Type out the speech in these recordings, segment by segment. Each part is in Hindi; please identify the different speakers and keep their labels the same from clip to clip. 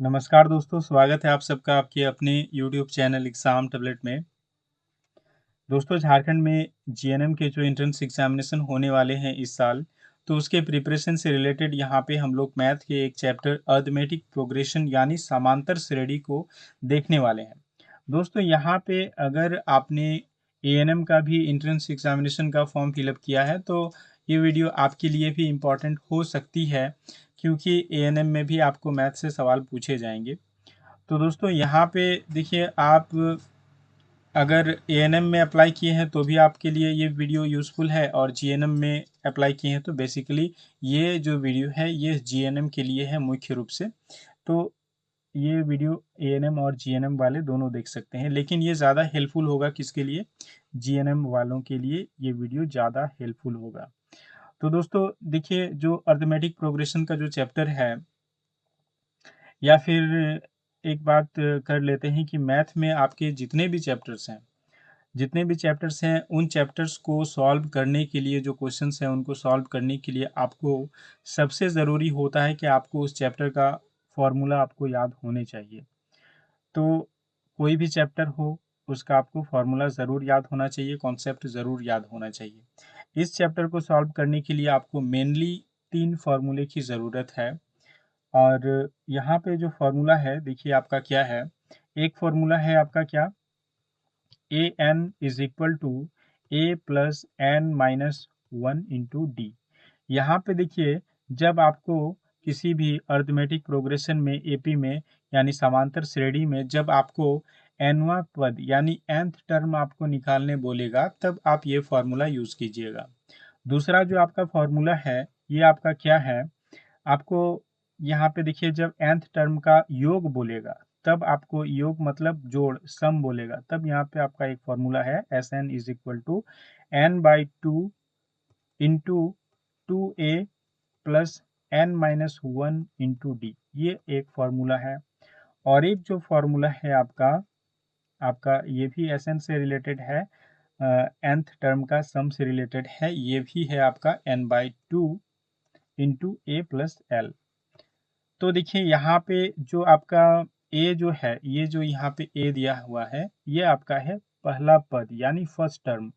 Speaker 1: नमस्कार दोस्तों, स्वागत है आप सबका आपके अपने यूट्यूब चैनल एग्ज़ाम टैबलेट में। दोस्तों, झारखंड में जीएनएम के जो एंट्रेंस एग्ज़ामिनेशन होने वाले हैं इस साल, तो उसके प्रिपरेशन से रिलेटेड यहाँ पे हम लोग मैथ के एक चैप्टर अरिथमेटिक प्रोग्रेशन यानी समांतर श्रेणी को देखने वाले हैं। दोस्तों, यहाँ पे अगर आपने एएनएम का भी एंट्रेंस एग्ज़ामिनेशन का फॉर्म फिल अप किया है, तो ये वीडियो आपके लिए भी इम्पोर्टेंट हो सकती है, क्योंकि एएनएम में भी आपको मैथ से सवाल पूछे जाएंगे। तो दोस्तों यहाँ पे देखिए, आप अगर एएनएम में अप्लाई किए हैं तो भी आपके लिए ये वीडियो यूज़फुल है, और जीएनएम में अप्लाई किए हैं तो बेसिकली ये जो वीडियो है ये जीएनएम के लिए है मुख्य रूप से। तो ये वीडियो एएनएम और जीएनएम वाले दोनों देख सकते हैं, लेकिन ये ज़्यादा हेल्पफुल होगा किसके लिए? जीएनएम वालों के लिए ये वीडियो ज़्यादा हेल्पफुल होगा। तो दोस्तों देखिए, जो अरिथमेटिक प्रोग्रेशन का जो चैप्टर है, या फिर एक बात कर लेते हैं कि मैथ में आपके जितने भी चैप्टर्स हैं, उन चैप्टर्स को सॉल्व करने के लिए, जो क्वेश्चंस हैं उनको सॉल्व करने के लिए आपको सबसे ज़रूरी होता है कि आपको उस चैप्टर का फॉर्मूला आपको याद होने चाहिए। तो कोई भी चैप्टर हो, उसका आपको फॉर्मूला ज़रूर याद होना चाहिए, कॉन्सेप्ट ज़रूर याद होना चाहिए। इस चैप्टर को सॉल्व करने के लिए आपको मेनली 3 फॉर्मूले की ज़रूरत है। और यहाँ पे जो फॉर्मूला है, देखिए आपका क्या है। एक फॉर्मूला है आपका क्या, A N is equal to A plus N minus one into D. यहाँ पे देखिए, जब आपको किसी भी अरिथमेटिक प्रोग्रेशन में एपी में यानी समांतर श्रेणी में जब आपको एनवा पद यानी nth टर्म आपको निकालने बोलेगा, तब आप ये फॉर्मूला यूज कीजिएगा। दूसरा जो आपका फॉर्मूला है, ये आपका क्या है, आपको यहाँ पे देखिए, जब nth टर्म का योग बोलेगा, तब आपको योग मतलब जोड़ सम बोलेगा, तब यहाँ पे आपका एक फॉर्मूला है S N is equal to n/2 into 2a plus n-1 into D. ये एक फॉर्मूला है। और एक जो फॉर्मूला है आपका आपका ये भी एस एन से रिलेटेड है, nth टर्म का सम से रिलेटेड है, ये भी है आपका n/2 इंटू ए प्लस एल। तो देखिए यहाँ पे जो आपका ए जो है, ये जो यहाँ पे ए दिया हुआ है, ये आपका है पहला पद यानी फर्स्ट टर्म।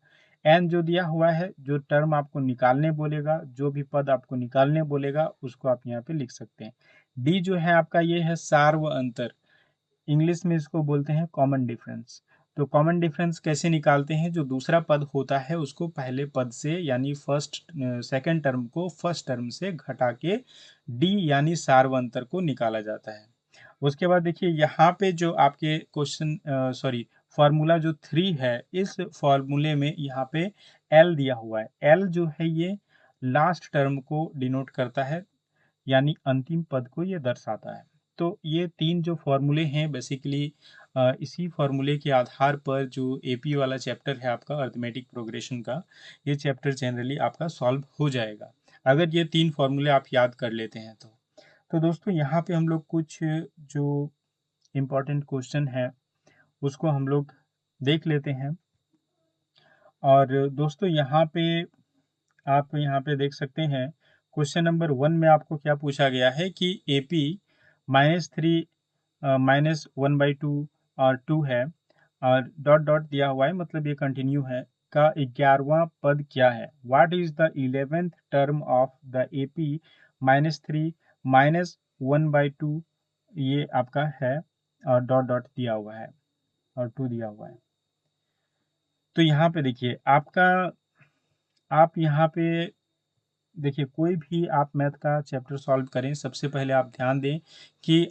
Speaker 1: एन जो दिया हुआ है, जो टर्म आपको निकालने बोलेगा, जो भी पद आपको निकालने बोलेगा, उसको आप यहाँ पे लिख सकते हैं। डी जो है आपका, ये है सार व अंतर, इंग्लिश में इसको बोलते हैं कॉमन डिफरेंस। तो कॉमन डिफरेंस कैसे निकालते हैं? जो दूसरा पद होता है उसको पहले पद से यानी सेकंड टर्म को फर्स्ट टर्म से घटा के डी यानी सार्वंतर को निकाला जाता है। उसके बाद देखिए, यहाँ पे जो आपके क्वेश्चन सॉरी फार्मूला जो 3 है, इस फार्मूले में यहाँ पे एल दिया हुआ है। एल जो है ये लास्ट टर्म को डिनोट करता है, यानी अंतिम पद को ये दर्शाता है। तो ये 3 जो फॉर्मूले हैं बेसिकली, इसी फॉर्मूले के आधार पर जो एपी वाला चैप्टर है आपका अरिथमेटिक प्रोग्रेशन का, ये चैप्टर जनरली आपका सॉल्व हो जाएगा, अगर ये 3 फॉर्मूले आप याद कर लेते हैं तो। तो दोस्तों यहाँ पे हम लोग कुछ जो इम्पोर्टेंट क्वेश्चन है उसको हम लोग देख लेते हैं। और दोस्तों यहाँ पे आप यहाँ पे देख सकते हैं, क्वेश्चन नंबर 1 में आपको क्या पूछा गया है कि एपी -3 -1/2 और 2 है, और डॉट डॉट दिया हुआ है, मतलब ये कंटिन्यू है, का 11वां पद क्या है? What is the 11th term of the AP -3 -1/2, ये आपका है, और डॉट डॉट दिया हुआ है और 2 दिया हुआ है। तो यहाँ पे देखिए आपका, आप यहाँ पे देखिए, कोई भी आप मैथ का चैप्टर सॉल्व करें, सबसे पहले आप ध्यान दें कि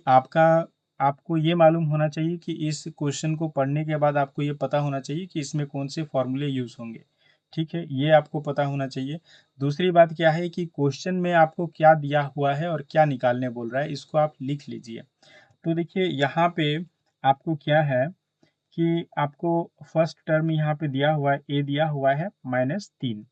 Speaker 1: आपको ये मालूम होना चाहिए कि इस क्वेश्चन को पढ़ने के बाद आपको ये पता होना चाहिए कि इसमें कौन से फॉर्मूले यूज़ होंगे। ठीक है, ये आपको पता होना चाहिए। दूसरी बात क्या है कि क्वेश्चन में आपको क्या दिया हुआ है और क्या निकालने बोल रहा है, इसको आप लिख लीजिए। तो देखिए यहाँ पे आपको क्या है कि आपको फर्स्ट टर्म यहाँ पे दिया हुआ है, ए दिया हुआ है -3।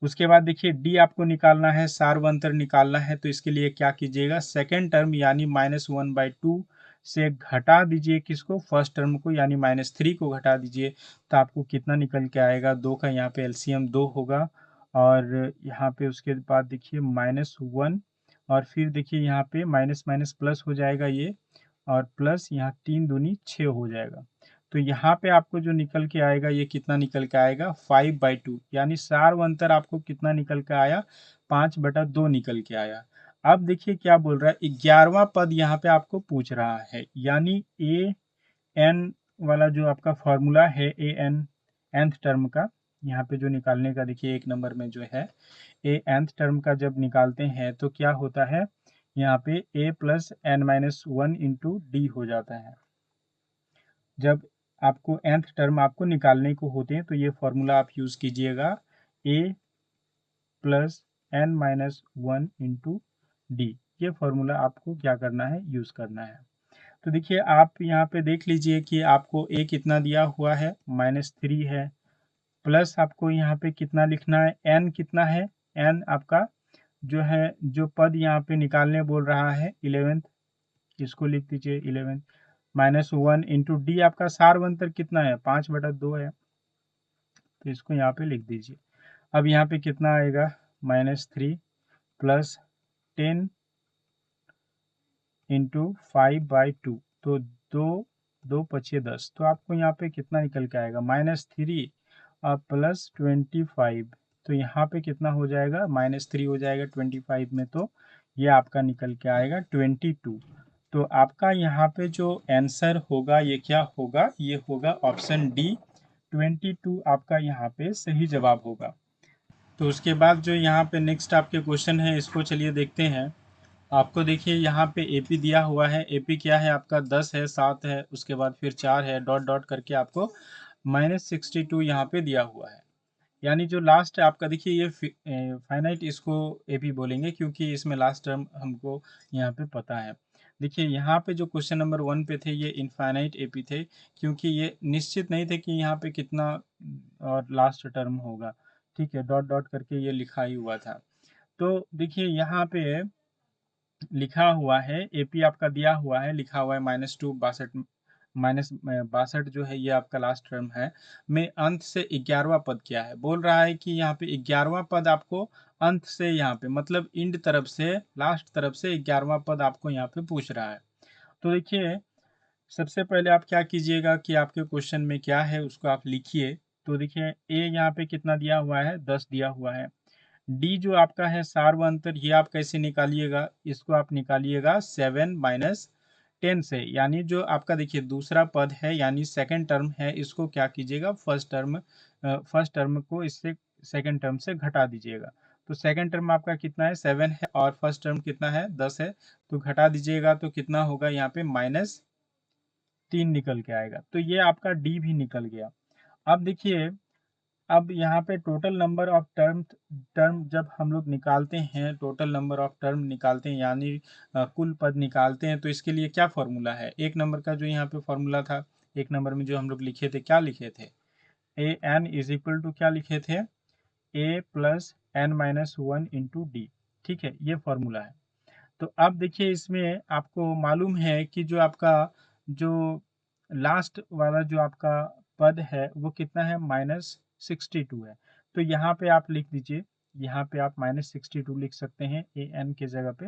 Speaker 1: उसके बाद देखिए डी आपको निकालना है, सार्वंतर निकालना है, तो इसके लिए क्या कीजिएगा, सेकेंड टर्म यानी -1/2 से घटा दीजिए किसको, फर्स्ट टर्म को, यानी -3 को घटा दीजिए, तो आपको कितना निकल के आएगा, 2 का यहाँ पे एलसीएम 2 होगा। और यहाँ पे उसके बाद देखिए -1, और फिर देखिए यहाँ पे माइनस माइनस प्लस हो जाएगा ये, और प्लस यहाँ 3 दूनी 6 हो जाएगा। तो यहाँ पे आपको जो निकल के आएगा ये कितना निकल के आएगा 5/2, यानी सार्वअंतर आपको कितना निकल के आया 5/2 निकल के आया। अब देखिए क्या बोल रहा है, 11वां पद यहाँ पे आपको पूछ रहा है, यानी ए एन वाला जो आपका फॉर्मूला है ए एन nth टर्म का, यहाँ पे जो निकालने का देखिए एक नंबर में जो है ए nth टर्म का जब निकालते हैं तो क्या होता है, यहाँ पे a plus N minus 1 into D हो जाता है। जब आपको nth टर्म आपको निकालने को होते हैं तो ये फॉर्मूला आप यूज कीजिएगा, a plus N minus 1 into D. ये फॉर्मूला आपको क्या करना है, यूज करना है। तो देखिए आप यहाँ पे देख लीजिए कि आपको a कितना दिया हुआ है -3 है, प्लस आपको यहाँ पे कितना लिखना है, n कितना है, n आपका जो है जो पद यहाँ पे निकालने बोल रहा है 11th, इसको लिख दीजिए 11 -1 इंटू डी आपका सार्वंतर कितना है 5/2 है, तो इसको यहाँ पे लिख दीजिए। अब यहाँ पे कितना आएगा -3 प्लस 10 इंटू 5/2, तो 2×2=10, तो आपको यहाँ पे कितना निकल के आएगा -3 और प्लस 25, तो यहाँ पे कितना हो जाएगा -3 हो जाएगा 25 में, तो ये आपका निकल के आएगा 22। तो आपका यहाँ पे जो आंसर होगा ये क्या होगा, ये होगा ऑप्शन डी 22 आपका यहाँ पे सही जवाब होगा। तो उसके बाद जो यहाँ पे नेक्स्ट आपके क्वेश्चन है इसको चलिए देखते हैं। आपको देखिए यहाँ पे एपी दिया हुआ है, एपी क्या है आपका 10 है, 7 है, उसके बाद फिर 4 है, डॉट डॉट करके आपको -62 यहाँ पे दिया हुआ है। यानी जो लास्ट आपका देखिए ये फाइनाइट, इसको एपी बोलेंगे क्योंकि इसमें लास्ट टर्म हमको यहाँ पे पता है। देखिए यहाँ पे जो क्वेश्चन नंबर 1 पे थे ये इनफाइनाइट एपी थे, क्योंकि ये निश्चित नहीं थे कि यहाँ पे कितना और लास्ट टर्म होगा। ठीक है, डॉट डॉट करके ये लिखा ही हुआ था। तो देखिए यहाँ पे लिखा हुआ है एपी आपका दिया हुआ है, लिखा हुआ है -2 -62 जो है ये आपका लास्ट टर्म है, में अंत से 11वां पद क्या है, बोल रहा है कि यहाँ पे 11वां पद आपको अंत से, यहाँ पे मतलब इंड तरफ से, लास्ट तरफ से 11वां पद आपको यहाँ पे पूछ रहा है। तो देखिए सबसे पहले आप क्या कीजिएगा कि आपके क्वेश्चन में क्या है उसको आप लिखिए। तो देखिए ए यहाँ पे कितना दिया हुआ है 10 दिया हुआ है, डी जो आपका है सार्वअंतर ये आप कैसे निकालिएगा, इसको आप निकालिएगा 7-10 से, यानी जो आपका देखिए दूसरा पद है यानी सेकंड टर्म है, इसको क्या कीजिएगा फर्स्ट टर्म को इससे सेकंड टर्म से घटा दीजिएगा। तो सेकंड टर्म आपका कितना है 7 है और फर्स्ट टर्म कितना है 10 है, तो घटा दीजिएगा तो कितना होगा यहाँ पे -3 निकल के आएगा। तो ये आपका डी भी निकल गया। अब देखिए अब यहाँ पे टोटल नंबर ऑफ टर्म जब हम लोग निकालते हैं, टोटल नंबर ऑफ टर्म निकालते हैं यानी कुल पद निकालते हैं, तो इसके लिए क्या फॉर्मूला है, एक नंबर का जो यहाँ पे फॉर्मूला था, एक नंबर में जो हम लोग लिखे थे क्या लिखे थे, A N is equal to क्या लिखे थे, A plus N minus 1 into D. ठीक है, ये फॉर्मूला है। तो अब देखिए इसमें आपको मालूम है कि जो आपका जो लास्ट वाला जो आपका पद है वो कितना है -62 है। तो यहाँ पे आप लिख दीजिए, यहाँ पे आप -62 लिख सकते हैं ए एन के जगह पे।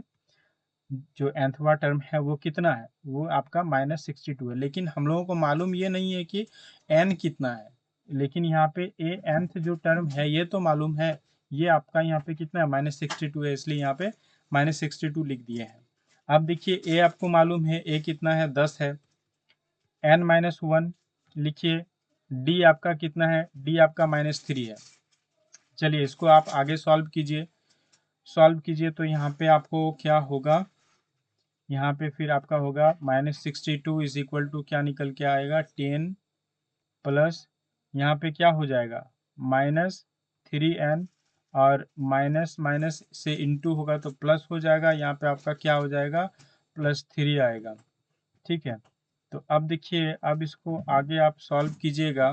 Speaker 1: जो nthवा टर्म है वो कितना है, वो आपका -62 है, लेकिन हम लोगों को मालूम ये नहीं है कि n कितना है, लेकिन यहाँ पे ए nth जो टर्म है ये तो मालूम है, ये आपका यहाँ पे कितना है -62 है, इसलिए यहाँ पे -62 लिख दिए हैं। अब देखिए ए आपको मालूम है ए कितना है 10 है, n-1 लिखिए, डी आपका कितना है, डी आपका -3 है। चलिए इसको आप आगे सॉल्व कीजिए, सॉल्व कीजिए तो यहाँ पे आपको क्या होगा, यहाँ पे फिर आपका होगा -62 इज इक्वल टू क्या निकल के आएगा 10 प्लस यहाँ पे क्या हो जाएगा -3n, और माइनस माइनस से इंटू होगा तो प्लस हो जाएगा, यहाँ पे आपका क्या हो जाएगा +3 आएगा। ठीक है, तो अब देखिए अब इसको आगे आप सॉल्व कीजिएगा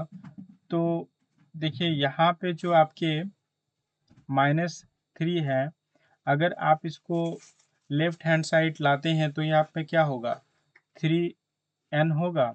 Speaker 1: तो देखिए यहाँ पे जो आपके -3 है, अगर आप इसको लेफ्ट हैंड साइड लाते हैं तो यहाँ पे क्या होगा 3n होगा,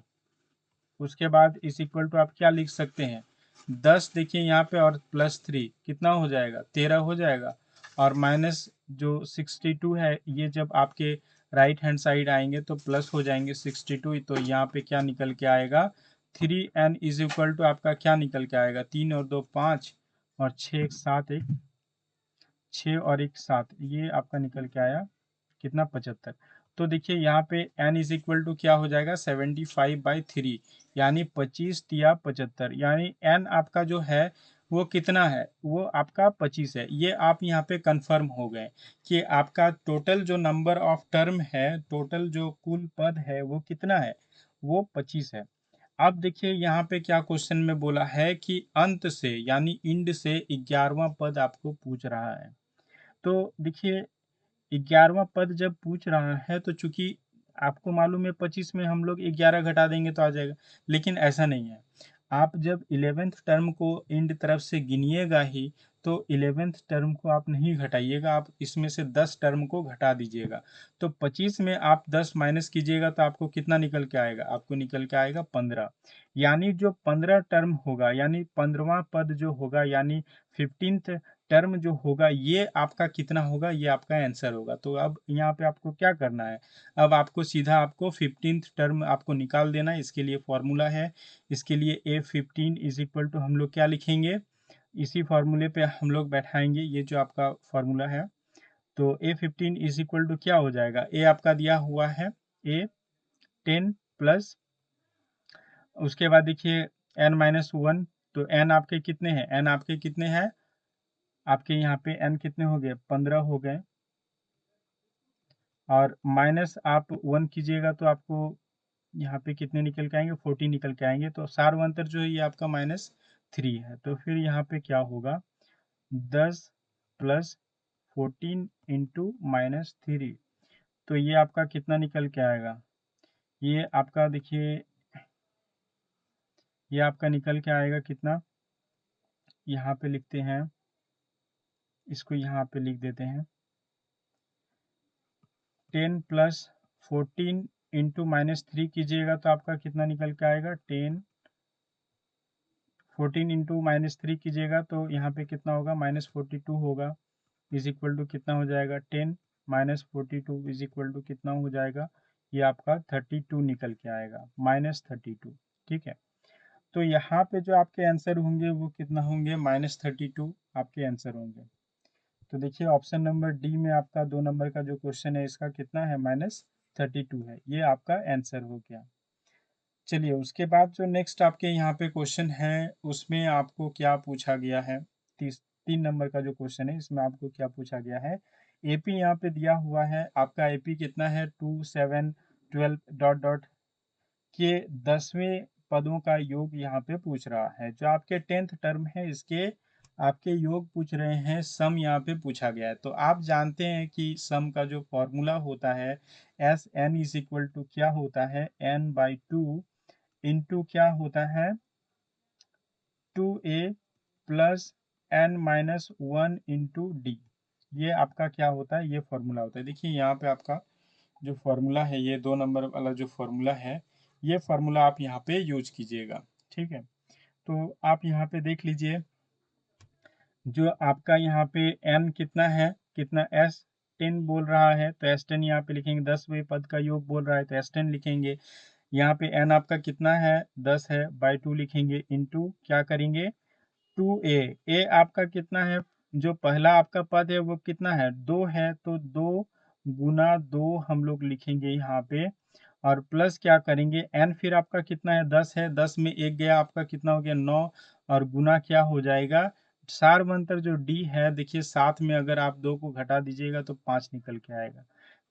Speaker 1: उसके बाद इस इक्वल टू आप क्या लिख सकते हैं 10, देखिए यहाँ पे और +3 कितना हो जाएगा 13 हो जाएगा, और माइनस जो 62 है ये जब आपके राइट हैंड साइड आएंगे तो प्लस हो जाएंगे 62, तो यहाँ पे क्या निकल के आएगा 3n इज इक्वल टू आपका क्या निकल के आएगा 3 और 2 5 और 6 एक 7 एक 6 और एक 7, ये आपका निकल के आया कितना 75। तो देखिए यहाँ पे n इज इक्वल टू क्या हो जाएगा 75/3, यानी 25 तिया 75, यानी n आपका जो है वो कितना है, वो आपका 25 है। ये आप यहाँ पे कंफर्म हो गए कि आपका टोटल जो नंबर ऑफ टर्म है, टोटल जो कुल पद है वो कितना है, वो 25 है। अब देखिए यहाँ पे क्या क्वेश्चन में बोला है कि अंत से यानी इंड से 11वां पद आपको पूछ रहा है। तो देखिए 11वां पद जब पूछ रहा है तो चूंकि आपको मालूम है 25 में हम लोग 11 घटा देंगे तो आ जाएगा, लेकिन ऐसा नहीं है। आप जब 11th टर्म को इंड तरफ से गिनिएगा ही तो 11th टर्म को आप नहीं घटाइएगा, आप इसमें से 10 टर्म को घटा दीजिएगा। तो 25 में आप 10 माइनस कीजिएगा तो आपको कितना निकल के आएगा, आपको निकल के आएगा 15। यानी जो 15 टर्म होगा, यानी 15वां पद जो होगा, यानी 15th टर्म जो होगा, ये आपका कितना होगा, ये आपका आंसर होगा। तो अब यहाँ पे आपको क्या करना है, अब आपको सीधा आपको 15th टर्म आपको निकाल देना है। इसके लिए फॉर्मूला है, इसके लिए A15 इज इक्वल टू हम लोग क्या लिखेंगे, इसी फॉर्मूले पे हम लोग बैठाएंगे, ये जो आपका फॉर्मूला है। तो A15 इज इक्वल टू क्या हो जाएगा, ए आपका दिया हुआ है A10 प्लस, उसके बाद देखिए n-1, तो n आपके कितने हैं, n आपके कितने हैं, आपके यहाँ पे n कितने हो गए 15 हो गए, और माइनस आप 1 कीजिएगा तो आपको यहाँ पे कितने निकल के आएंगे 40 निकल के आएंगे। तो सारवंतर जो है ये आपका -3 है। तो फिर यहाँ पे क्या होगा 10 प्लस 14 इंटू -3, तो ये आपका कितना निकल के आएगा, ये आपका देखिए ये आपका निकल के आएगा कितना, यहाँ पे लिखते हैं, इसको यहाँ पे लिख देते हैं 10 प्लस 14 इंटू -3 कीजिएगा तो आपका कितना निकल के आएगा 10, 14 इंटू -3 कीजिएगा तो यहाँ पे कितना होगा -42 होगा, इज इक्वल टू कितना हो जाएगा 10 -42 इज इक्वल टू कितना हो जाएगा, ये आपका 32 निकल के आएगा -32। ठीक है, तो यहाँ पे जो आपके आंसर होंगे वो कितना होंगे -32 आपके आंसर होंगे। तो देखिए ऑप्शन नंबर डी में आपका 2 नंबर का जो क्वेश्चन है इसका कितना है -32 है, ये आपका आंसर हो गया। चलिए उसके बाद जो नेक्स्ट आपके यहाँ पे क्वेश्चन है उसमें आपको क्या पूछा गया है, 3 नंबर का जो क्वेश्चन है इसमें आपको क्या पूछा गया है, एपी यहाँ पे दिया हुआ है, आपका एपी कितना है 2 7 12 डॉट डॉट के 10वें पदों का योग यहाँ पे पूछ रहा है। जो आपके 10th टर्म है इसके आपके योग पूछ रहे हैं, सम यहाँ पे पूछा गया है। तो आप जानते हैं कि सम का जो फॉर्मूला होता है S N is equal to क्या होता है n/2 इंटू क्या होता है 2a plus n-1 into D, ये आपका क्या होता है, ये फॉर्मूला होता है। देखिए यहाँ पे आपका जो फॉर्मूला है, ये 2 नंबर वाला जो फॉर्मूला है, ये फॉर्मूला आप यहाँ पे यूज कीजिएगा। ठीक है, तो आप यहाँ पे देख लीजिए, जो आपका यहाँ पे n कितना है, कितना S10 बोल रहा है तो S10 यहाँ पे लिखेंगे, 10वें पद का योग बोल रहा है तो S10 लिखेंगे। यहाँ पे n आपका कितना है 10 है, बाई 2 लिखेंगे, इंटू क्या करेंगे 2a, a आपका कितना है, जो पहला आपका पद है वो कितना है 2 है, तो 2 गुना 2 हम लोग लिखेंगे यहाँ पे, और प्लस क्या करेंगे n फिर आपका कितना है 10 है, 10 में एक गया आपका कितना हो गया 9, और गुना क्या हो जाएगा, सारवंतर जो d है देखिए 7 में अगर आप 2 को घटा दीजिएगा तो 5 निकल के आएगा।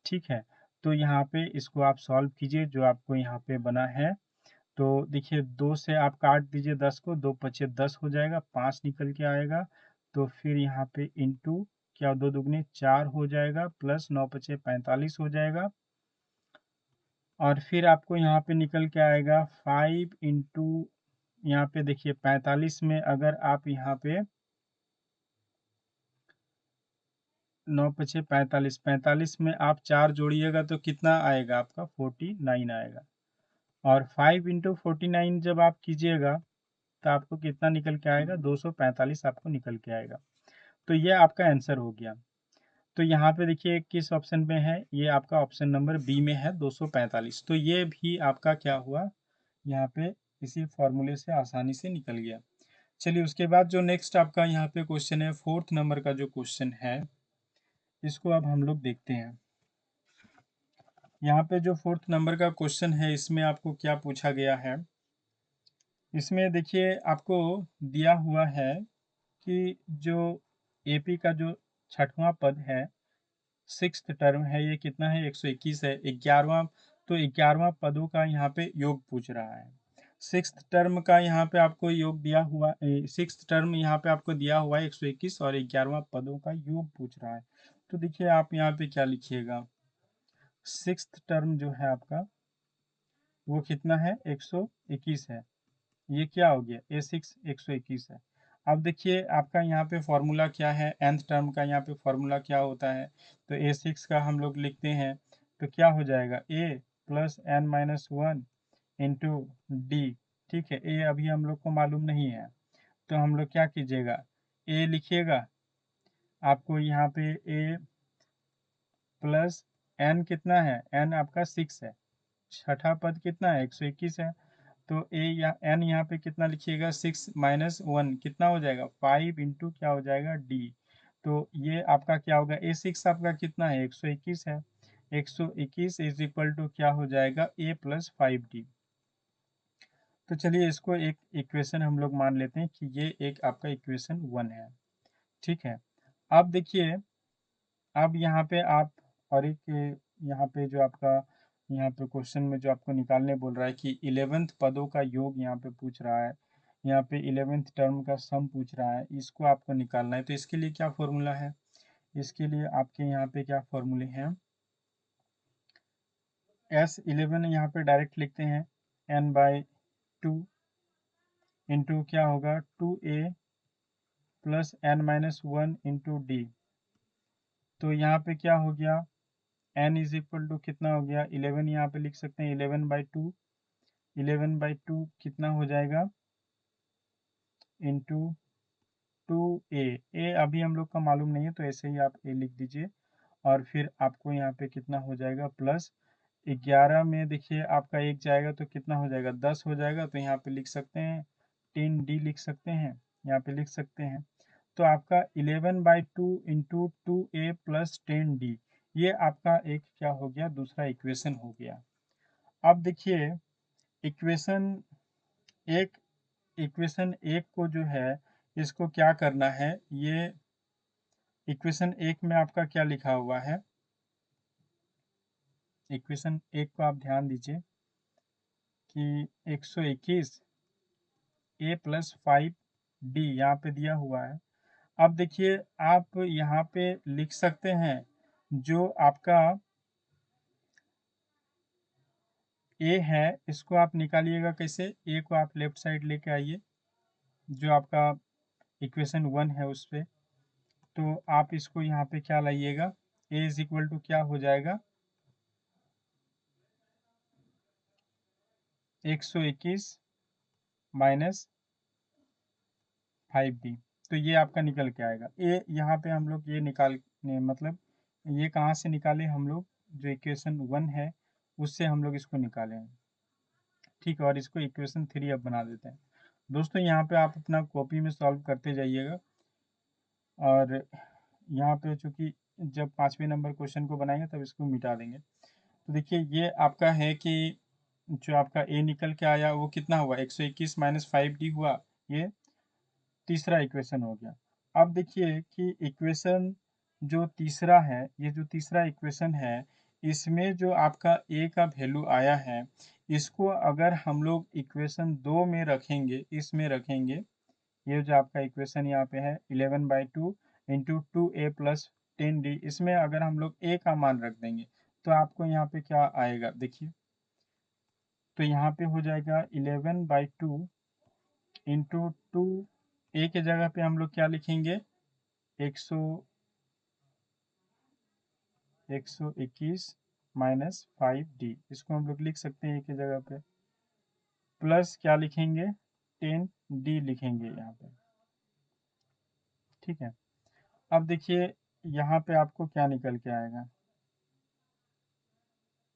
Speaker 1: ठीक है, तो यहाँ पे इसको आप सॉल्व कीजिए जो आपको यहाँ पे बना है। तो देखिए 2 से आप काट दीजिए 10 को, 2 पचे 10 हो जाएगा, 5 निकल के आएगा। तो फिर यहाँ पे इंटू क्या 2 दुगने 4 हो जाएगा, प्लस 9 पचे 45 हो जाएगा, और फिर आपको यहाँ पे निकल के आएगा 5 इंटू, यहाँ पे देखिए 45 में अगर आप यहाँ पे 9 पचे 45, 45 में आप 4 जोड़िएगा तो कितना आएगा आपका 49 आएगा, और 5 इंटू 49 जब आप कीजिएगा तो आपको कितना निकल के आएगा 245 आपको निकल के आएगा। तो ये आपका आंसर हो गया। तो यहाँ पे देखिए किस ऑप्शन में है, ये आपका ऑप्शन नंबर बी में है 245। तो ये भी आपका क्या हुआ, यहाँ पे इसी फॉर्मूले से आसानी से निकल गया। चलिए उसके बाद जो नेक्स्ट आपका यहाँ पे क्वेश्चन है, 4th नंबर का जो क्वेश्चन है, इसको अब हम लोग देखते हैं। यहाँ पे जो 4th नंबर का क्वेश्चन है, इसमें आपको क्या पूछा गया है। इसमें देखिए आपको दिया हुआ है कि जो एपी का जो 6वां पद है, 6th टर्म है, ये कितना है, 121 है। 11वां, तो 11वां पदों का यहाँ पे योग पूछ रहा है। 6th टर्म का यहाँ पे आपको योग दिया हुआ, 6th टर्म यहाँ पे आपको दिया हुआ है 121, और 11वां पदों का योग पूछ रहा है। तो देखिए आप यहाँ पे क्या लिखिएगा, 6th टर्म जो है आपका वो कितना है, 121 है। ये क्या हो गया, a6 121 है। अब देखिए आपका यहाँ पे फॉर्मूला क्या है, nth टर्म का यहाँ पे फॉर्मूला क्या होता है। तो a6 का हम लोग लिखते हैं, तो क्या हो जाएगा, a plus n minus 1 into D. ठीक है, a अभी हम लोग को मालूम नहीं है, तो हम लोग क्या कीजिएगा, a लिखिएगा। आपको यहाँ पे a प्लस n कितना है, n आपका 6 है, छठा पद कितना है, 121 है। तो ए या एन यहाँ पे कितना लिखिएगा, 6 माइनस 1 कितना हो जाएगा, 5 इंटू क्या हो जाएगा, डी। तो ये आपका क्या होगा, a6 आपका कितना है, 121 है। 121 इज इक्वल टू क्या हो जाएगा, a प्लस 5d। तो चलिए इसको एक इक्वेशन हम लोग मान लेते हैं कि ये एक आपका इक्वेशन 1 है। ठीक है, अब देखिए, अब यहाँ पे आप, और एक यहाँ पे जो आपका यहाँ पे क्वेश्चन में जो आपको निकालने बोल रहा है कि 11th पदों का योग यहाँ पे पूछ रहा है, यहाँ पे 11th टर्म का सम पूछ रहा है, इसको आपको निकालना है। तो इसके लिए क्या फॉर्मूला है, इसके लिए आपके यहाँ पे क्या फॉर्मूले हैं, S11 यहाँ पे डायरेक्ट लिखते हैं, n/2 इंटू क्या होगा, 2a plus n-1 into D. तो यहाँ पे क्या हो गया, n इज इक्वल टू कितना हो गया, 11 यहाँ पे लिख सकते हैं, 11/2। 11/2 कितना हो जाएगा, इंटू 2a। ए अभी हम लोग का मालूम नहीं है, तो ऐसे ही आप a लिख दीजिए। और फिर आपको यहाँ पे कितना हो जाएगा, प्लस 11 में देखिए आपका एक जाएगा तो कितना हो जाएगा, 10 हो जाएगा। तो यहाँ पे लिख सकते हैं 10d लिख सकते हैं, यहाँ पे लिख सकते हैं। तो आपका 11/2 इंटू 2a प्लस 10d, ये आपका एक क्या हो गया, दूसरा इक्वेशन हो गया। अब देखिए इक्वेशन एक, इक्वेशन एक को जो है, इसको क्या करना है, ये इक्वेशन एक में आपका क्या लिखा हुआ है, इक्वेशन एक को आप ध्यान दीजिए कि 121 a प्लस 5d यहाँ पे दिया हुआ है। अब देखिए आप यहाँ पे लिख सकते हैं, जो आपका a है इसको आप निकालिएगा कैसे, a को आप लेफ्ट साइड लेके आइए, जो आपका इक्वेशन 1 है उस पे। तो आप इसको यहाँ पे क्या लाइएगा, a इज इक्वल टू क्या हो जाएगा, 121 माइनस 5d। तो ये आपका निकल के आएगा। ए यहाँ पे हम लोग ये निकाल, मतलब ये कहाँ से निकाले हम लोग, जो इक्वेशन 1 है उससे हम लोग इसको निकाले हैं। ठीक है, और इसको इक्वेशन 3 अब बना देते हैं। दोस्तों यहाँ पे आप अपना कॉपी में सॉल्व करते जाइएगा, और यहाँ पे चूंकि जब 5वें नंबर क्वेश्चन को बनाएंगे तब इसको मिटा देंगे। तो देखिए ये आपका है कि जो आपका ए निकल के आया वो कितना हुआ, 121 माइनस 5d हुआ, ये तीसरा इक्वेशन हो गया। अब देखिए कि इक्वेशन जो तीसरा है, ये जो तीसरा इक्वेशन है, इसमें जो आपका a का वैल्यू आया है, इसको अगर हम लोग इक्वेशन 2 में रखेंगे, इसमें रखेंगे, ये जो आपका इक्वेशन यहाँ पे है 11/2 इंटू 2a प्लस 10d, इसमें अगर हम लोग a का मान रख देंगे तो आपको यहाँ पे क्या आएगा, देखिए। तो यहाँ पे हो जाएगा 11/2 इंटू 2, a के जगह पे हम लोग क्या लिखेंगे, 121 माइनस 5d, इसको हम लोग लिख सकते हैं a की जगह पे, प्लस क्या लिखेंगे, 10d लिखेंगे यहाँ पे। ठीक है, अब देखिए यहाँ पे आपको क्या निकल के आएगा,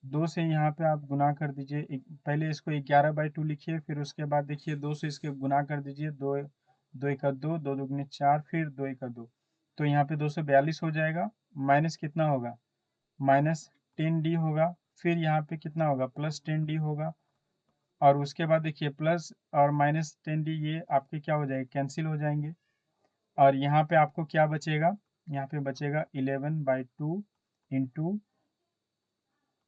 Speaker 1: 2 से यहाँ पे आप गुना कर दीजिए। पहले इसको 11/2 लिखिए, फिर उसके बाद देखिए 2 से इसके गुना कर दीजिए। 2 2 एका 2, 2 दूगुने 4, फिर 2 एका 2, तो यहाँ पे 242 हो जाएगा। माइनस कितना होगा, माइनस 10d होगा। फिर यहाँ पे कितना होगा, प्लस 10d होगा। और उसके बाद देखिए प्लस और माइनस 10d ये आपके क्या हो जाएगा, कैंसिल हो जाएंगे। और यहाँ पे आपको क्या बचेगा, यहाँ पे बचेगा 11/2 इंटू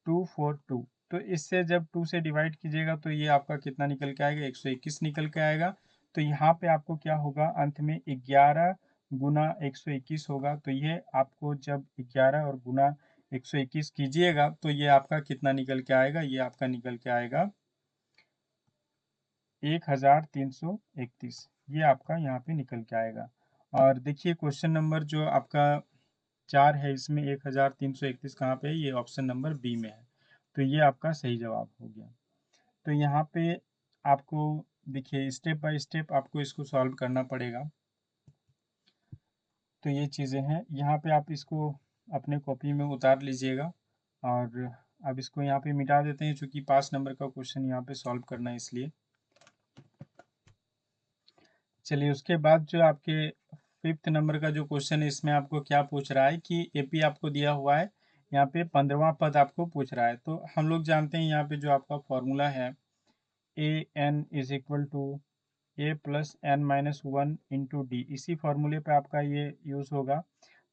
Speaker 1: 242। तो इससे जब 2 से डिवाइड कीजिएगा तो ये आपका कितना निकल के आएगा, 121 निकल के आएगा। तो यहाँ पे आपको क्या होगा, अंत में 11 गुना 121 होगा। तो ये आपको जब 11 और गुना 121 कीजिएगा तो ये आपका कितना निकल के आएगा, ये आपका निकल के आएगा 1331। ये आपका यहाँ पे निकल के आएगा। और देखिए क्वेश्चन नंबर जो आपका 4 है, इसमें 1331 कहाँ पे है, ये ऑप्शन नंबर बी में है। तो ये आपका सही जवाब हो गया। तो यहाँ पे आपको देखिए स्टेप बाय स्टेप आपको इसको सॉल्व करना पड़ेगा। तो ये चीज़ें हैं, यहाँ पे आप इसको अपने कॉपी में उतार लीजिएगा। और अब इसको यहाँ पे मिटा देते हैं, चूँकि 5 नंबर का क्वेश्चन यहाँ पे सॉल्व करना है इसलिए। चलिए उसके बाद जो आपके 5th नंबर का जो क्वेश्चन है, इसमें आपको क्या पूछ रहा है कि एपी आपको दिया हुआ है, यहाँ पे 15वां पद आपको पूछ रहा है। तो हम लोग जानते हैं यहाँ पे जो आपका फॉर्मूला है, A N is equal to A plus N minus 1 into D, इसी फॉर्मूले पे आपका ये यूज़ होगा।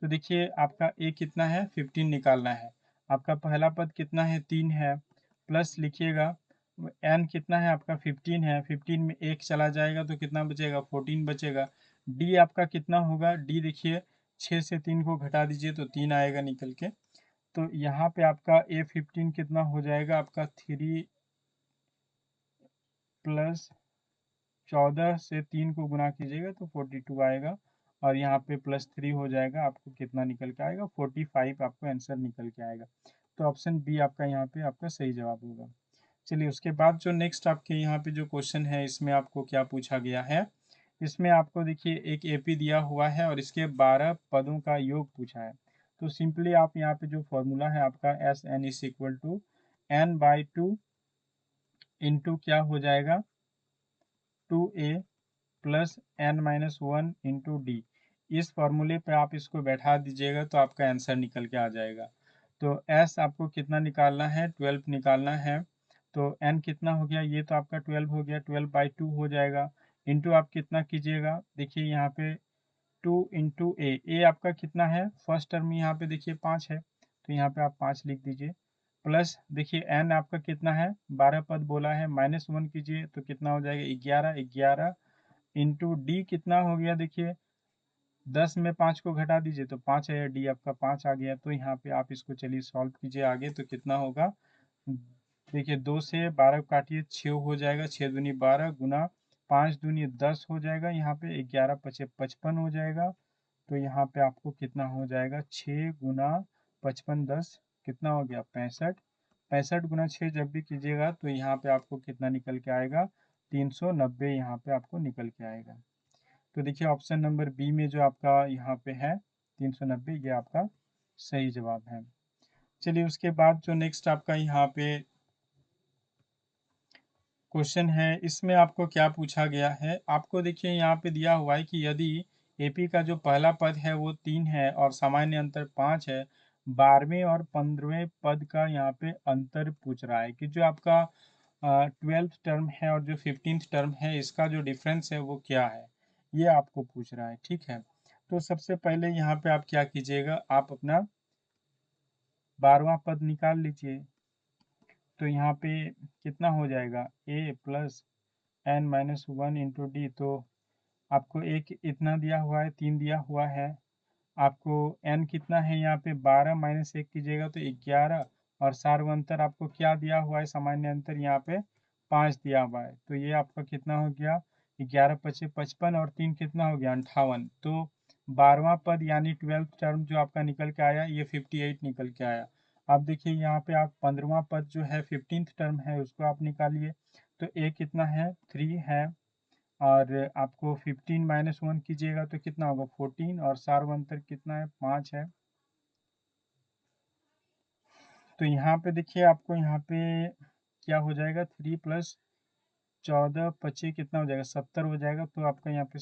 Speaker 1: तो देखिए आपका ए कितना है, 15 निकालना है। आपका पहला पद कितना है, 3 है, प्लस लिखिएगा। एन कितना है आपका, 15 है, 15 में एक चला जाएगा तो कितना बचेगा, 14 बचेगा। डी आपका कितना होगा, डी देखिए 6 से 3 को घटा दीजिए तो 3 आएगा निकल के। तो यहाँ पे आपका ए 15 कितना हो जाएगा, आपका 3 प्लस 14 से 3 को गुना कीजिएगा तो 42 आएगा। और यहाँ पे प्लस 3 हो जाएगा, आपको कितना निकल के आएगा, 45 आपको आंसर निकल के आएगा। तो ऑप्शन बी आपका यहाँ पे आपका सही जवाब होगा। चलिए उसके बाद जो नेक्स्ट आपके यहाँ पे जो क्वेश्चन है, इसमें आपको क्या पूछा गया है, इसमें आपको देखिए एक एपी दिया हुआ है और इसके 12 पदों का योग पूछा है। तो सिंपली आप यहाँ पे जो फॉर्मूला है आपका S N is equal to n/2 into क्या हो जाएगा, 2a plus n-1 into D. इस फॉर्मूले पे आप इसको बैठा दीजिएगा तो आपका आंसर निकल के आ जाएगा। तो s आपको कितना निकालना है, 12 निकालना है। तो n कितना हो गया, ये तो आपका 12 हो गया, 12/2 हो जाएगा। इंटू आप कितना कीजिएगा, देखिए यहाँ पे 2 इंटू ए आपका कितना है, फर्स्ट टर्म यहाँ पे देखिए 5 है, तो यहाँ पे आप 5 लिख दीजिए। प्लस देखिए n आपका कितना है, 12 पद बोला है, -1 कीजिए तो कितना हो जाएगा, 11 11 इंटू डी कितना हो गया, देखिए 10 में 5 को घटा दीजिए तो 5 है, डी आपका 5 आ गया। तो यहाँ पे आप इसको चलिए सॉल्व कीजिए आगे, तो कितना होगा, देखिए 2 से 12 काटिए, 6 हो जाएगा, 6 दूनी 12 गुना 5 दूनी 10 हो जाएगा, यहाँ पे 11 पचे 55 हो जाएगा। तो यहाँ पे आपको कितना हो जाएगा, 6 गुना 55 10 कितना हो गया, 65। 65 गुना 6 जब भी कीजिएगा तो यहाँ पे आपको कितना निकल के आएगा, 390 यहाँ पे आपको निकल के आएगा। तो देखिए ऑप्शन नंबर बी में जो आपका यहाँ पे है 390, ये आपका सही जवाब है। चलिए उसके बाद जो नेक्स्ट आपका यहाँ पे क्वेश्चन है, इसमें आपको क्या पूछा गया है, आपको देखिए यहाँ पे दिया हुआ है कि यदि एपी का जो पहला पद है वो 3 है और सामान्य अंतर 5 है, 12वें और 15वें पद का यहाँ पे अंतर पूछ रहा है कि जो आपका 12th टर्म है और जो 15th टर्म है, इसका जो डिफरेंस है वो क्या है, ये आपको पूछ रहा है। ठीक है, तो सबसे पहले यहाँ पे आप क्या कीजिएगा, आप अपना 12वां पद निकाल लीजिए। तो यहाँ पे कितना हो जाएगा, ए प्लस n-1 इंटू डी। तो आपको एक इतना दिया हुआ है, 3 दिया हुआ है। आपको n कितना है, यहाँ पे 12 माइनस 1 कीजिएगा तो 11। और सार्वंतर आपको क्या दिया हुआ है, सामान्य अंतर यहाँ पे 5 दिया हुआ है। तो ये आपका कितना हो गया, 11 पचे 55 और 3 कितना हो गया, 58। तो 12वां पद यानी 12th टर्म जो आपका निकल के आया, ये 58 निकल के आया। अब देखिए यहाँ पे आप 15वां पद जो है 15th टर्म है, उसको आप निकालिए। तो ए कितना है, 3 है, और आपको 15 माइनस 1 कीजिएगा तो कितना होगा 14, और सार्वंतर कितना है 5 है। तो यहाँ पे देखिए आपको यहाँ पे क्या हो जाएगा 3 प्लस 14 25 कितना हो जाएगा 70 हो जाएगा। तो आपका यहाँ पे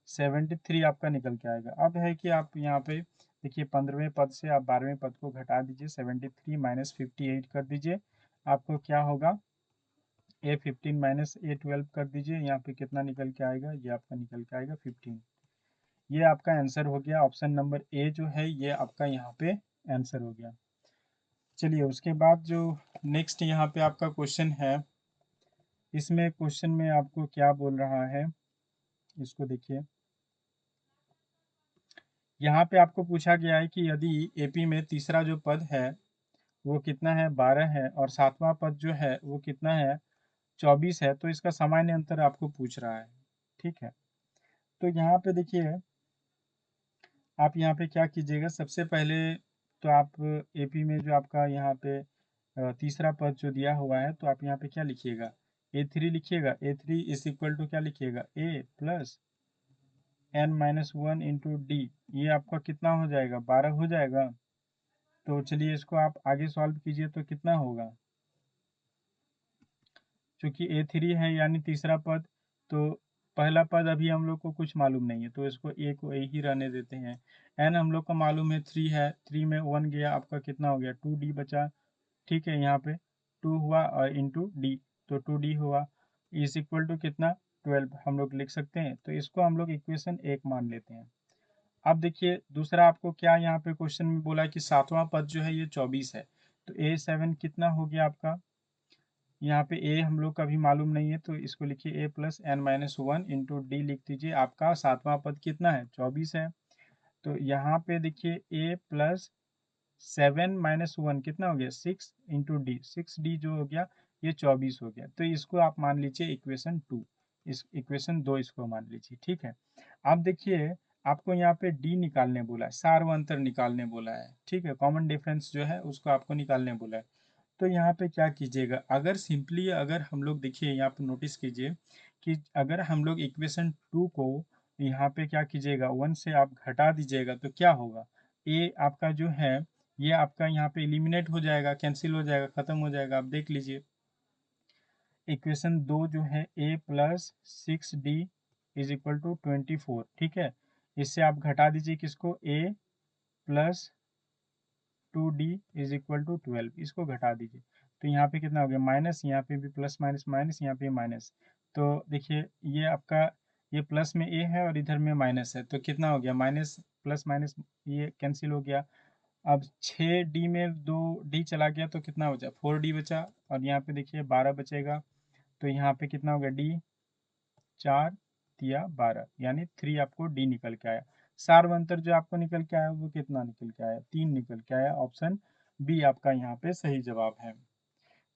Speaker 1: 73 आपका निकल के आएगा। अब है कि आप यहाँ पे देखिए 15वें पद से आप 12वें पद को घटा दीजिए, 73 माइनस 58 कर दीजिए, आपको क्या होगा ए 15 माइनस ए 12 कर दीजिए, यहाँ पे कितना निकल के आएगा, ये आपका निकल के आएगा 15। ये आपका आंसर हो गया, ऑप्शन नंबर ए जो है ये आपका यहाँ पे आंसर हो गया। चलिए उसके बाद जो नेक्स्ट यहाँ पे आपका क्वेश्चन है, इसमें क्वेश्चन में आपको क्या बोल रहा है, इसको देखिए। यहाँ पे आपको पूछा गया है कि यदि एपी में तीसरा जो पद है वो कितना है 12 है, और सातवां पद जो है वो कितना है 24 है, तो इसका सामान्य अंतर आपको पूछ रहा है। ठीक है, तो यहाँ पे देखिए आप यहाँ पे क्या कीजिएगा, सबसे पहले तो आप एपी में जो आपका यहाँ पे तीसरा पद जो दिया हुआ है, तो आप यहाँ पे क्या लिखिएगा A3 लिखिएगा। A3 इज इक्वल टू क्या लिखिएगा A plus n minus 1 into D. ये आपका कितना हो जाएगा 12 हो जाएगा। तो चलिए इसको आप आगे सॉल्व कीजिए तो कितना होगा, चूंकि A3 है यानी तीसरा पद, तो पहला पद अभी हम लोग को कुछ मालूम नहीं है, तो इसको ए को ए ही रहने देते हैं। एन हम लोग को मालूम है 3 है, 3 में 1 गया, आपका कितना हो गया 2d बचा। ठीक है, यहाँ पे 2 हुआ और इंटू डी, तो 2d हुआ इज इक्वल टू कितना 12 हम लोग लिख सकते हैं। तो इसको हम लोग इक्वेशन 1 मान लेते हैं। अब देखिए दूसरा आपको क्या यहाँ पे क्वेश्चन में बोला है कि सातवां पद जो है ये 24 है, तो A7 कितना हो गया आपका, यहाँ पे ए हम लोग का भी मालूम नहीं है, तो इसको लिखिए A plus N minus 1 into D लिख दीजिए। आपका सातवां पद कितना है 24 है। तो यहाँ पे देखिए ए प्लस 7 माइनस 1 कितना हो गया 6 इंटू डी, 6d जो हो गया ये 24 हो गया। तो इसको आप मान लीजिए इक्वेशन 2, इस इक्वेशन 2 इसको मान लीजिए। ठीक है, अब देखिए आपको यहाँ पे डी निकालने बोला है, सार्वंतर निकालने बोला है। ठीक है, कॉमन डिफरेंस जो है उसको आपको निकालने बोला है। तो यहाँ पे क्या कीजिएगा, अगर सिंपली अगर हम लोग देखिए यहाँ पे नोटिस कीजिए कि अगर हम लोग इक्वेशन 2 को यहाँ पे क्या कीजिएगा 1 से आप घटा दीजिएगा तो क्या होगा, ए आपका जो है ये आपका यहाँ पे एलिमिनेट हो जाएगा, कैंसिल हो जाएगा, खत्म हो जाएगा। आप देख लीजिए इक्वेशन 2 जो है A plus 6d is equal to 24। ठीक है, इससे आप घटा दीजिए किसको A plus 2d is equal to 12, इसको घटा दीजिए। तो यहाँ पे कितना हो गया माइनस, यहाँ पे भी प्लस माइनस माइनस, यहाँ पे माइनस। तो देखिए ये आपका ये प्लस में ए है और इधर में माइनस है, तो कितना हो गया माइनस प्लस माइनस ये कैंसिल हो गया। अब 6d में 2d चला गया तो कितना बचा 4d बचा, और यहाँ पे देखिए 12 बचेगा। तो यहाँ पे कितना हो गया डी 4 दिया 12, यानी 3 आपको डी निकल के आया। सार्वंतर जो आपको निकल के आया वो कितना निकल के आया 3 निकल के आया। ऑप्शन बी आपका यहाँ पे सही जवाब है।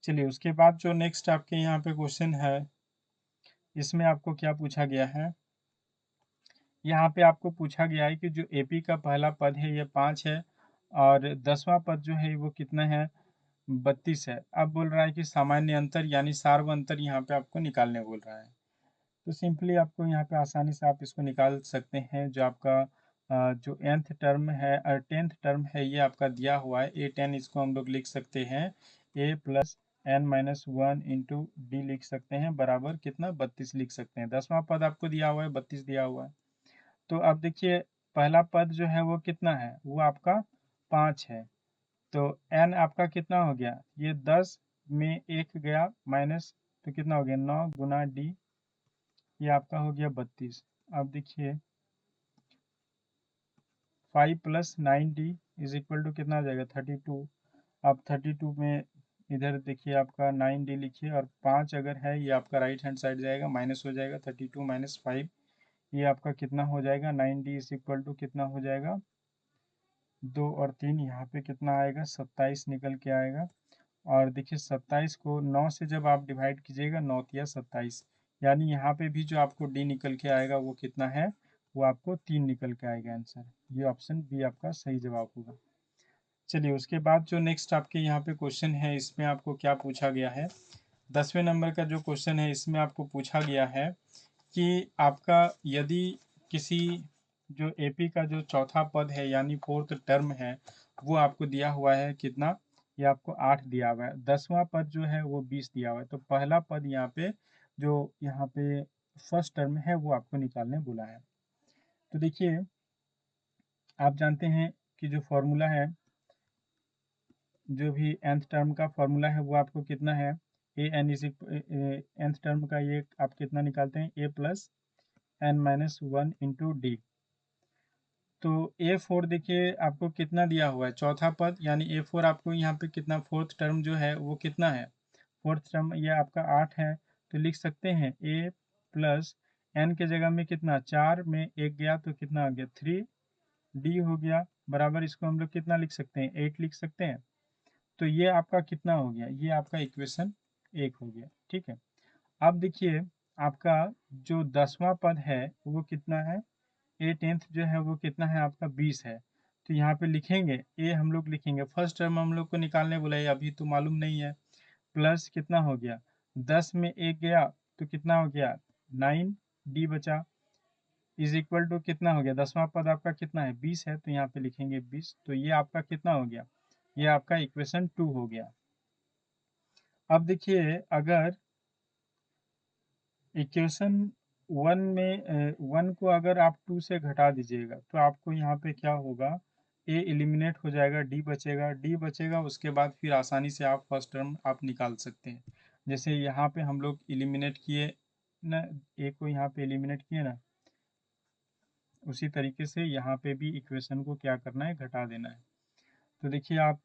Speaker 1: चलिए उसके बाद जो नेक्स्ट आपके यहाँ पे क्वेश्चन है, इसमें आपको क्या पूछा गया है, यहाँ पे आपको पूछा गया है कि जो एपी का पहला पद है ये 5 है, और 10वां पद जो है वो कितना है 32 है। अब बोल रहा है कि सामान्य अंतर यानी सार्व अंतर यहाँ पे आपको निकालने बोल रहा है। तो सिंपली आपको यहाँ पे आसानी से आप इसको निकाल सकते हैं। जो आपका जो nth टर्म है और 10th टर्म है ये आपका दिया हुआ है A10, इसको हम लोग लिख सकते हैं a plus N minus 1 into D लिख सकते हैं, बराबर कितना 32 लिख सकते हैं। 10वां पद आपको दिया हुआ है 32 दिया हुआ है। तो अब देखिए पहला पद जो है वो कितना है, वो आपका 5 है। तो n आपका कितना हो गया, ये 10 में 1 गया माइनस, तो कितना हो गया 9 गुना डी, ये आपका हो गया 32। अब देखिए 5 plus 9d is equal to कितना आ जाएगा 32। अब 32 में इधर देखिए आपका 9d लिखिए, और 5 अगर है ये आपका राइट हैंड साइड जाएगा, माइनस हो जाएगा 32 माइनस 5, ये आपका कितना हो जाएगा 9d इज इक्वल टू कितना हो जाएगा 2 और 3, यहाँ पे कितना आएगा 27 निकल के आएगा। और देखिए 27 को 9 से जब आप डिवाइड कीजिएगा 9 या 27, यानी यहाँ पे भी जो आपको डी निकल के आएगा वो कितना है, वो आपको 3 निकल के आएगा आंसर। ये ऑप्शन बी आपका सही जवाब होगा। चलिए उसके बाद जो नेक्स्ट आपके यहाँ पे क्वेश्चन है, इसमें आपको क्या पूछा गया है, 10वें नंबर का जो क्वेश्चन है इसमें आपको पूछा गया है कि आपका यदि किसी जो एपी का जो चौथा पद है यानी फोर्थ टर्म है वो आपको दिया हुआ है कितना, ये आपको 8 दिया हुआ है। 10वां पद जो है वो 20 दिया हुआ है। तो पहला पद यहाँ पे जो यहाँ पे फर्स्ट टर्म है वो आपको निकालने बोला है। तो देखिए आप जानते हैं कि जो फॉर्मूला है, जो भी nth टर्म का फॉर्मूला है वो आपको कितना है, A N is nth term का ये आप कितना निकालते हैं, A plus N minus 1 into D. तो A4 देखिए आपको कितना दिया हुआ है, चौथा पद यानी A4 आपको यहाँ पे कितना, फोर्थ टर्म जो है वो कितना है, फोर्थ टर्म ये आपका 8 है। तो लिख सकते हैं A प्लस एन के जगह में कितना, 4 में 1 गया तो कितना आ गया 3 डी हो गया, बराबर इसको हम लोग कितना लिख सकते हैं, 8 लिख सकते हैं। तो ये आपका कितना हो गया, ये आपका इक्वेशन 1 हो गया। ठीक है, अब देखिए आपका जो 10वां पद है वो कितना है, ए टेंथ जो है वो कितना है आपका 20 है। तो यहाँ पे लिखेंगे ए, हम लोग लिखेंगे फर्स्ट टर्म हम लोग को निकालने बोला है, अभी तो मालूम नहीं है। प्लस कितना हो गया, 10 में 1 गया तो कितना हो गया 9 डी बचा, इज इक्वल टू कितना हो गया, 10वां पद आपका कितना है 20 है, तो यहाँ पे लिखेंगे 20। तो ये आपका कितना हो गया, ये आपका इक्वेशन 2 हो गया। अब देखिए अगर इक्वेशन 1 में 1 को अगर आप 2 से घटा दीजिएगा तो आपको यहाँ पे क्या होगा, ए एलिमिनेट हो जाएगा, डी बचेगा, डी बचेगा, उसके बाद फिर आसानी से आप फर्स्ट टर्म आप निकाल सकते हैं। जैसे यहाँ पे हम लोग एलिमिनेट किए ना, ए को यहाँ पे एलिमिनेट किए ना, उसी तरीके से यहाँ पे भी इक्वेशन को क्या करना है, घटा देना है। तो देखिए आप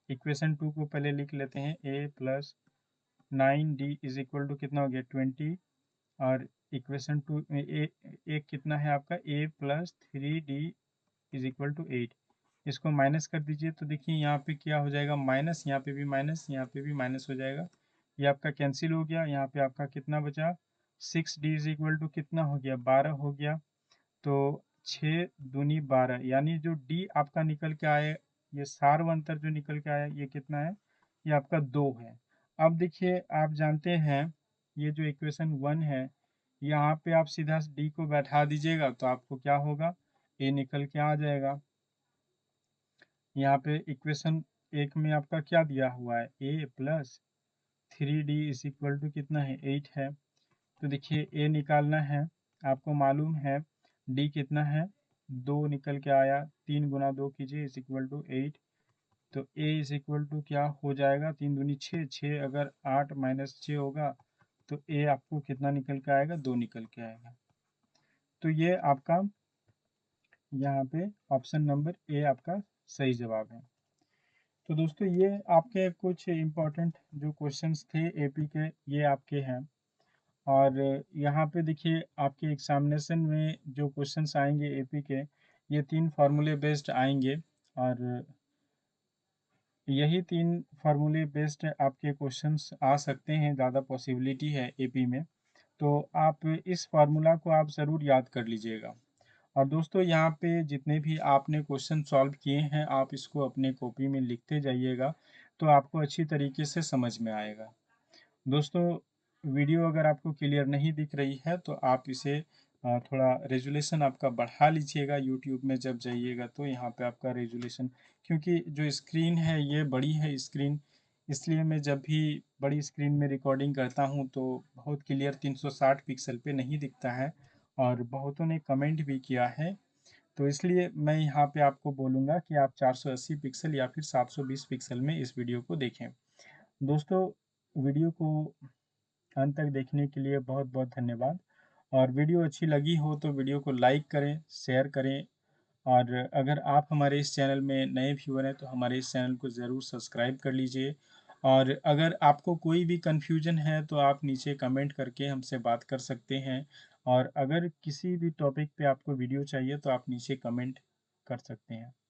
Speaker 1: इक्वेशन 2 को पहले लिख लेते हैं, A plus 9d is equal to कितना हो गया 20, और इक्वेशन 2 एक कितना है आपका, a plus 3d is equal to 8। इसको माइनस कर दीजिए तो देखिए यहाँ पे क्या हो जाएगा, माइनस, यहाँ पे भी माइनस, यहाँ पे भी माइनस हो जाएगा, ये आपका कैंसिल हो गया। यहाँ पे आपका कितना बचा, 6d इज इक्वल टू कितना हो गया 12 हो गया। तो 6 दूनी 12 यानी जो d आपका निकल के आए, ये सार्वंतर जो निकल के आया ये कितना है, ये आपका 2 है। अब देखिए आप जानते हैं ये जो इक्वेशन 1 है, यहाँ पे आप सीधा डी को बैठा दीजिएगा तो आपको क्या होगा, ए निकल के आ जाएगा। यहाँ पे इक्वेशन 1 में आपका क्या दिया हुआ है, A plus 3d is equal to कितना है 8 है। तो देखिए ए निकालना है, आपको मालूम है डी कितना है, 2 निकल के आया, 3 गुना 2 कीजिए इज इक्वल टू 8। तो ए इज इक्वल टू क्या हो जाएगा, 3 दूनी 6, 6 अगर 8 माइनस 6 होगा तो ए आपको कितना निकल के आएगा, 2 निकल के आएगा। तो ये आपका यहाँ पे ऑप्शन नंबर ए आपका सही जवाब है। तो दोस्तों ये आपके कुछ इम्पोर्टेंट जो क्वेश्चंस थे एपी के, ये आपके हैं। और यहाँ पे देखिए आपके एग्जामिनेशन में जो क्वेश्चंस आएंगे एपी के, ये 3 फार्मूले बेस्ड आएंगे, और यही 3 फार्मूले बेस्ड आपके क्वेश्चंस आ सकते हैं, ज़्यादा पॉसिबिलिटी है एपी में। तो आप इस फार्मूला को आप ज़रूर याद कर लीजिएगा। और दोस्तों यहाँ पे जितने भी आपने क्वेश्चन सॉल्व किए हैं आप इसको अपने कॉपी में लिखते जाइएगा, तो आपको अच्छी तरीके से समझ में आएगा। दोस्तों वीडियो अगर आपको क्लियर नहीं दिख रही है तो आप इसे थोड़ा रेजुलेशन आपका बढ़ा लीजिएगा, यूट्यूब में जब जाइएगा तो यहाँ पे आपका रेजुलेशन, क्योंकि जो स्क्रीन है ये बड़ी है स्क्रीन, इसलिए मैं जब भी बड़ी स्क्रीन में रिकॉर्डिंग करता हूँ तो बहुत क्लियर 360 पिक्सल पे नहीं दिखता है, और बहुतों ने कमेंट भी किया है। तो इसलिए मैं यहाँ पे आपको बोलूँगा कि आप 480 पिक्सल या फिर 720 पिक्सल में इस वीडियो को देखें। दोस्तों वीडियो को अंत तक देखने के लिए बहुत बहुत धन्यवाद। और वीडियो अच्छी लगी हो तो वीडियो को लाइक करें, शेयर करें, और अगर आप हमारे इस चैनल में नए व्यूअर हैं तो हमारे इस चैनल को ज़रूर सब्सक्राइब कर लीजिए। और अगर आपको कोई भी कन्फ्यूजन है तो आप नीचे कमेंट करके हमसे बात कर सकते हैं, और अगर किसी भी टॉपिक पे आपको वीडियो चाहिए तो आप नीचे कमेंट कर सकते हैं।